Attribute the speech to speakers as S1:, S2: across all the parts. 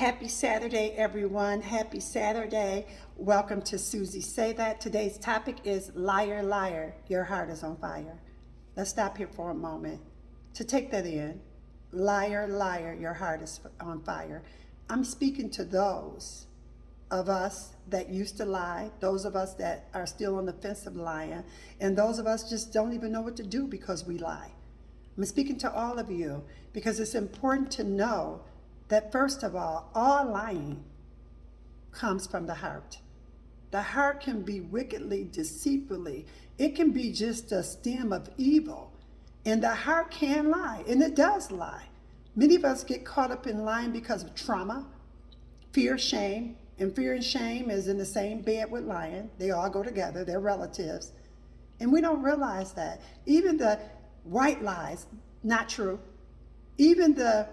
S1: Happy Saturday, everyone. Happy Saturday. Welcome to Susie Say That. Today's topic is liar, liar, your heart is on fire. Let's stop here for a moment to take that in. Liar, liar, your heart is on fire. I'm speaking to those of us that used to lie, those of us that are still on the fence of lying, and those of us just don't even know what to do because we lie. I'm speaking to all of you because it's important to know that first of all lying comes from the heart. The heart can be wickedly, deceitfully. It can be just a stem of evil. And the heart can lie, and it does lie. Many of us get caught up in lying because of trauma, fear, shame, and fear and shame is in the same bed with lying. They all go together, they're relatives. And we don't realize that. Even the white lies, not true. Even the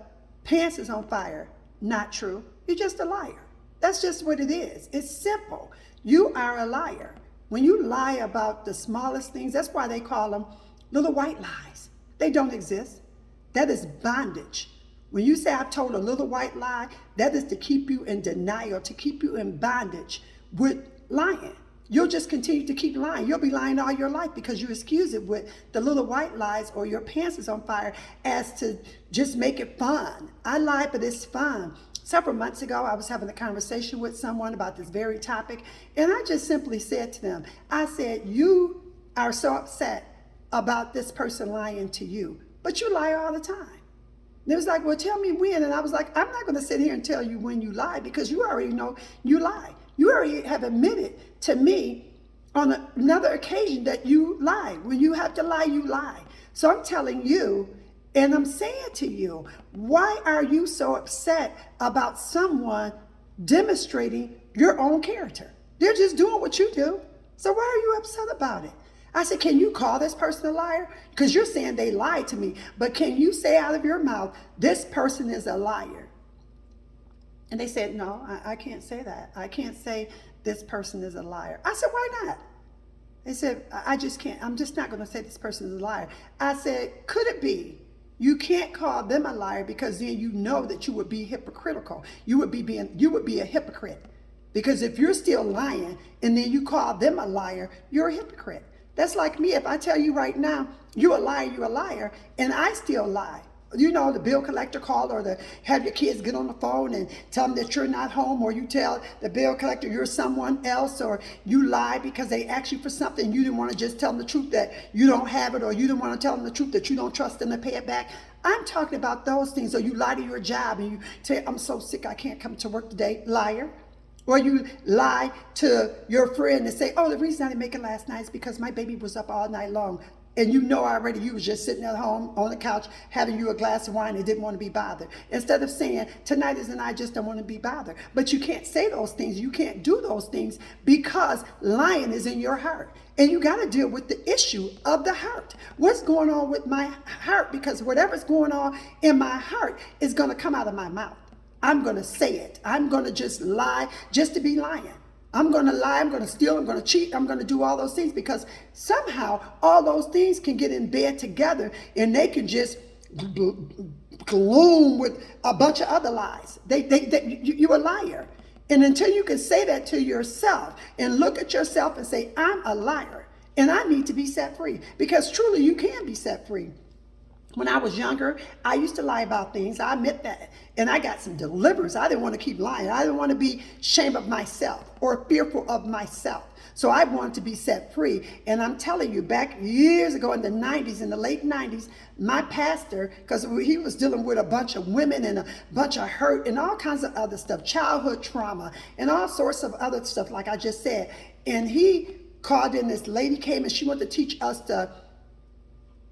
S1: pants is on fire, not true. You're just a liar. That's just what it is. It's simple. You are a liar. When you lie about the smallest things, that's why they call them little white lies. They don't exist. That is bondage. When you say I told a little white lie, that is to keep you in denial, to keep you in bondage with lying. You'll just continue to keep lying. You'll be lying all your life because you excuse it with the little white lies or your pants is on fire as to just make it fun. I lie, but it's fun. Several months ago, I was having a conversation with someone about this very topic, and I just simply said to them, I said, you are so upset about this person lying to you, but you lie all the time. And it was like, well, tell me when. And I was like, I'm not going to sit here and tell you when you lie because you already know you lie. You already have admitted to me on another occasion that you lie. When you have to lie, you lie. So I'm telling you, and I'm saying to you, why are you so upset about someone demonstrating your own character? They're just doing what you do. So why are you upset about it? I said, can you call this person a liar? Because you're saying they lied to me. But can you say out of your mouth, this person is a liar? And they said, no, I can't say that. I can't say this person is a liar. I said, why not? They said, I just can't. I'm just not going to say this person is a liar. I said, could it be? You can't call them a liar because then you know that you would be hypocritical. You would be a hypocrite. Because if you're still lying and then you call them a liar, you're a hypocrite. That's like me. If I tell you right now, you're a liar, and I still lie. You know, the bill collector call or have your kids get on the phone and tell them that you're not home, or you tell the bill collector you're someone else, or you lie because they ask you for something. You didn't want to just tell them the truth that you don't have it, or you didn't want to tell them the truth that you don't trust them to pay it back. I'm talking about those things. Or you lie to your job and you say, I'm so sick, I can't come to work today. Liar. Or you lie to your friend and say, oh, the reason I didn't make it last night is because my baby was up all night long. And you know already you was just sitting at home on the couch having you a glass of wine and didn't want to be bothered. Instead of saying, tonight is the night, I just don't want to be bothered. But you can't say those things. You can't do those things because lying is in your heart. And you got to deal with the issue of the heart. What's going on with my heart? Because whatever's going on in my heart is going to come out of my mouth. I'm going to say it. I'm going to just lie just to be lying. I'm going to lie, I'm going to steal, I'm going to cheat, I'm going to do all those things because somehow all those things can get in bed together and they can just gloom with a bunch of other lies. You're a liar. And until you can say that to yourself and look at yourself and say, I'm a liar and I need to be set free, because truly you can be set free. When I was younger, I used to lie about things. I admit that. And I got some deliverance. I didn't want to keep lying. I didn't want to be ashamed of myself or fearful of myself. So I wanted to be set free. And I'm telling you, back years ago in the 90s, in the late 90s, my pastor, because he was dealing with a bunch of women and a bunch of hurt and all kinds of other stuff, childhood trauma and all sorts of other stuff, like I just said. And he called in, this lady came and she wanted to teach us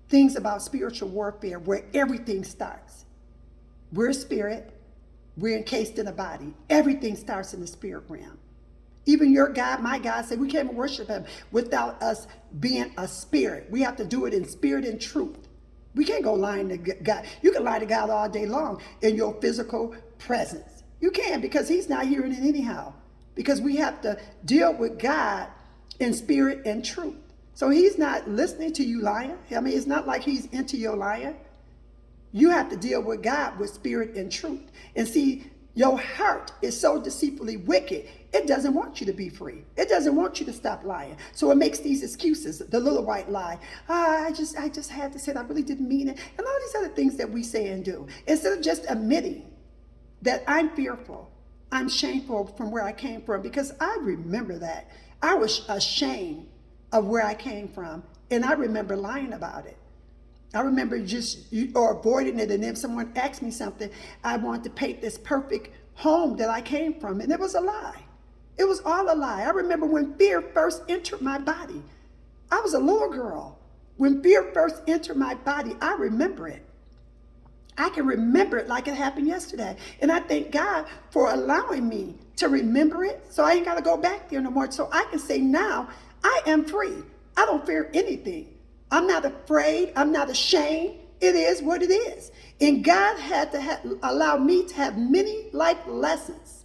S1: things about spiritual warfare, where everything starts. We're spirit, we're encased in a body. Everything starts in the spirit realm. Even your God, my God, said we can't worship him without us being a spirit. We have to do it in spirit and truth. We can't go lying to God. You can lie to God all day long in your physical presence. You can, because he's not hearing it anyhow. Because we have to deal with God in spirit and truth. So he's not listening to you lying. I mean, it's not like he's into your lying. You have to deal with God with spirit and truth. And see, Your heart is so deceitfully wicked. It doesn't want you to be free. It doesn't want you to stop lying. So it makes these excuses, the little white lie. I just had to say it. I really didn't mean it. And all these other things that we say and do. Instead of just admitting that I'm fearful, I'm shameful from where I came from, because I remember that. I was ashamed of where I came from, and I remember lying about it. I remember or avoiding it, and if someone asked me something, I wanted to paint this perfect home that I came from, and it was a lie. It was all a lie. I remember when fear first entered my body. I was a little girl. When fear first entered my body, I remember it. I can remember it like it happened yesterday. And I thank God for allowing me to remember it, so I ain't got to go back there no more. So I can say now, I am free. I don't fear anything. I'm not afraid. I'm not ashamed. It is what it is. And God had to allow me to have many life lessons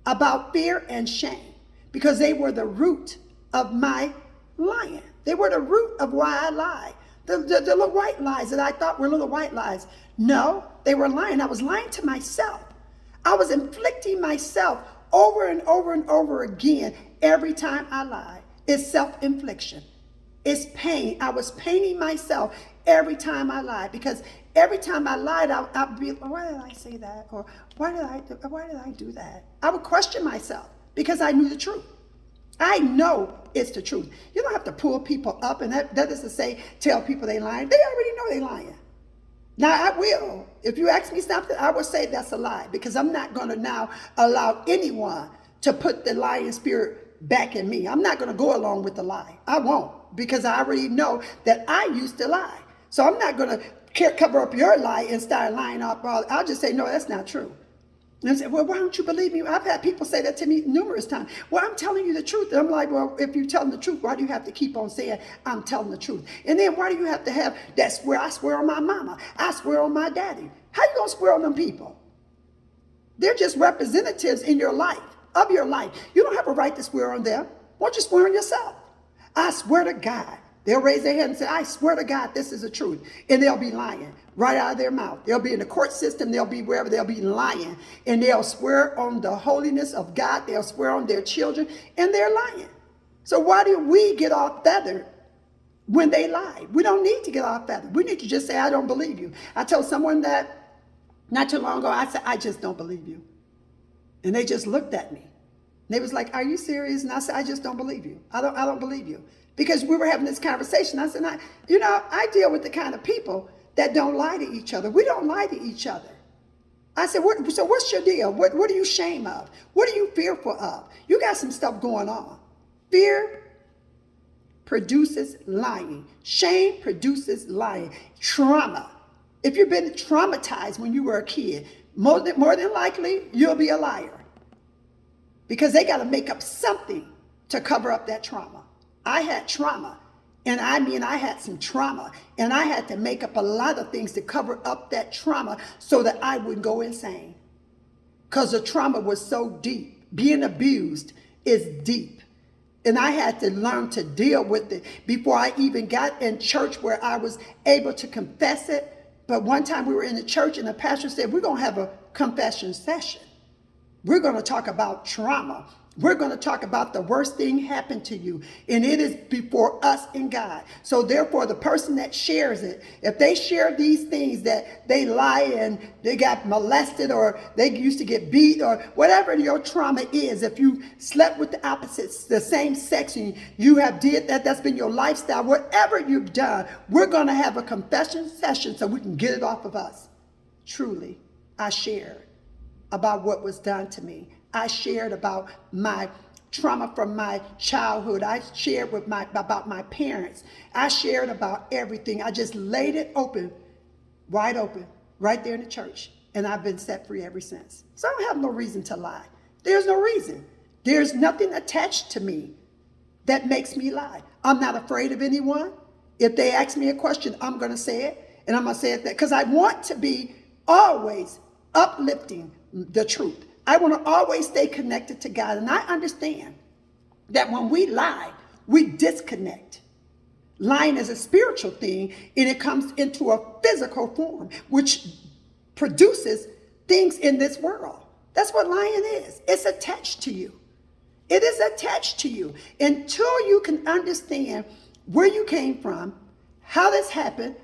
S1: about fear and shame, because they were the root of my lying. They were the root of why I lied. The little white lies that I thought were little white lies. No, they were lying. I was lying to myself. I was inflicting myself over and over and over again every time I lied. It's self-infliction. It's pain. I was paining myself every time I lied, because every time I lied, I'd be, why did I say that? Or why did I do that? I would question myself because I knew the truth. I know it's the truth. You don't have to pull people up, and that is to say, tell people they lying. They already know they lying. Now I will. If you ask me something, I will say that's a lie, because I'm not going to now allow anyone to put the lying spirit back in me. I'm not going to go along with the lie. I won't, because I already know that I used to lie. So I'm not going to cover up your lie and start lying off. I'll just say, no, that's not true. And I say, well, why don't you believe me? I've had people say that to me numerous times. Well, I'm telling you the truth. And I'm like, well, if you're telling the truth, why do you have to keep on saying I'm telling the truth? And then why do you have to have that swear? I swear on my mama. I swear on my daddy. How you going to swear on them people? They're just representatives in your life, of your life. You don't have a right to swear on them. Why don't you swear on yourself? I swear to God. They'll raise their hand and say, I swear to God, this is the truth. And they'll be lying right out of their mouth. They'll be in the court system. They'll be wherever. They'll be lying. And they'll swear on the holiness of God. They'll swear on their children. And they're lying. So why do we get off feathered when they lie? We don't need to get off feathered. We need to just say, I don't believe you. I told someone that not too long ago. I said, I just don't believe you. And they just looked at me. And they was like, are you serious? And I said, I just don't believe you. I don't believe you. Because we were having this conversation. I said, I deal with the kind of people that don't lie to each other. We don't lie to each other. I said, so what's your deal? What are you ashamed of? What are you fearful of? You got some stuff going on. Fear produces lying. Shame produces lying. Trauma. If you've been traumatized when you were a kid, more than likely, you'll be a liar. Because they got to make up something to cover up that trauma. I had trauma, and I had some trauma, and I had to make up a lot of things to cover up that trauma so that I wouldn't go insane, because the trauma was so deep. Being abused is deep, and I had to learn to deal with it before I even got in church where I was able to confess it. But one time we were in the church, and the pastor said, we're going to have a confession session. We're going to talk about trauma. We're going to talk about the worst thing happened to you. And it is before us and God. So therefore, the person that shares it, if they share these things that they lie and they got molested, or they used to get beat, or whatever your trauma is, if you slept with the opposites, the same sex, and you have did that, that's been your lifestyle, whatever you've done, we're going to have a confession session so we can get it off of us. Truly, I shared about what was done to me. I shared about my trauma from my childhood. I shared about my parents. I shared about everything. I just laid it open, wide open, right there in the church. And I've been set free ever since. So I don't have no reason to lie. There's no reason. There's nothing attached to me that makes me lie. I'm not afraid of anyone. If they ask me a question, I'm going to say it. And I'm going to say it because I want to be always uplifting the truth. I want to always stay connected to God. And I understand that when we lie, we disconnect. Lying is a spiritual thing, and it comes into a physical form, which produces things in this world. That's what lying is. It's attached to you. It is attached to you. Until you can understand where you came from, how this happened,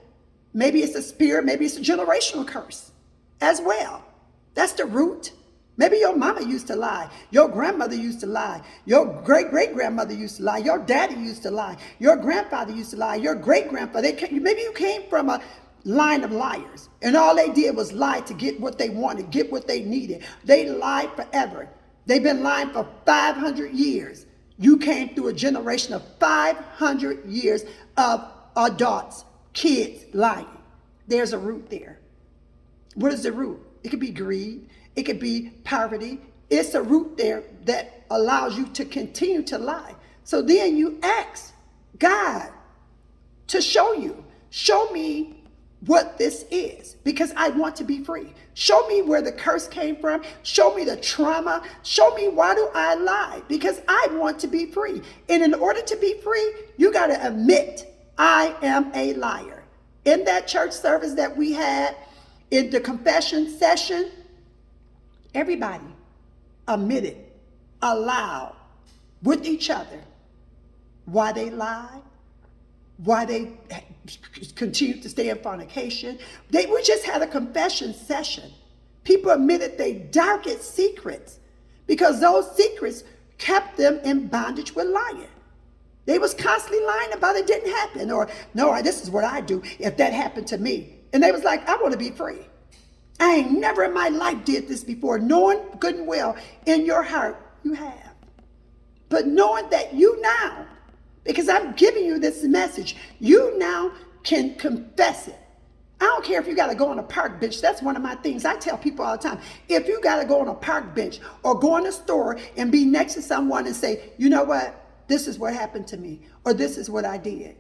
S1: maybe it's a spirit, maybe it's a generational curse as well. That's the root. Maybe your mama used to lie. Your grandmother used to lie. Your great-great-grandmother used to lie. Your daddy used to lie. Your grandfather used to lie. Your great-grandfather. Maybe you came from a line of liars, and all they did was lie to get what they wanted, get what they needed. They lied forever. They've been lying for 500 years. You came through a generation of 500 years of adults, kids lying. There's a root there. What is the root? It could be greed. It could be poverty. It's a root there that allows you to continue to lie. So then you ask God to show you. Show me what this is, because I want to be free. Show me where the curse came from. Show me the trauma. Show me why do I lie, because I want to be free. And in order to be free, you got to admit I am a liar. In that church service that we had, in the confession session, everybody admitted aloud with each other why they lied, why they continued to stay in fornication. We just had a confession session. People admitted their darkest secrets because those secrets kept them in bondage with lying. They was constantly lying about it didn't happen, or no, this is what I do if that happened to me. And they was like, I want to be free. I ain't never in my life did this before, knowing good and well in your heart you have. But knowing that you now, because I'm giving you this message, you now can confess it. I don't care if you got to go on a park bench. That's one of my things. I tell people all the time, if you got to go on a park bench or go in a store and be next to someone and say, you know what, this is what happened to me, or this is what I did.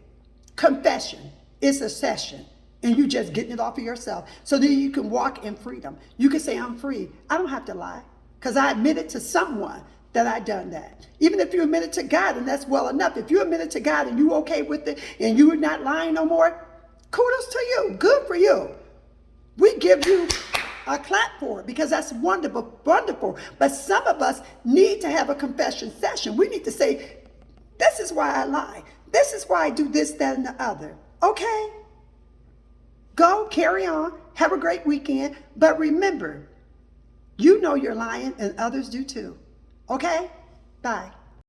S1: Confession is a session, and you just getting it off of yourself. So then you can walk in freedom. You can say, I'm free. I don't have to lie, because I admitted to someone that I done that. Even if you admit it to God, and that's well enough. If you admit it to God and you okay with it and you're not lying no more, kudos to you. Good for you. We give you a clap for it, because that's wonderful, wonderful. But some of us need to have a confession session. We need to say, this is why I lie. This is why I do this, that, and the other. Okay? Go, carry on. Have a great weekend. But remember, you know you're lying and others do too. Okay? Bye.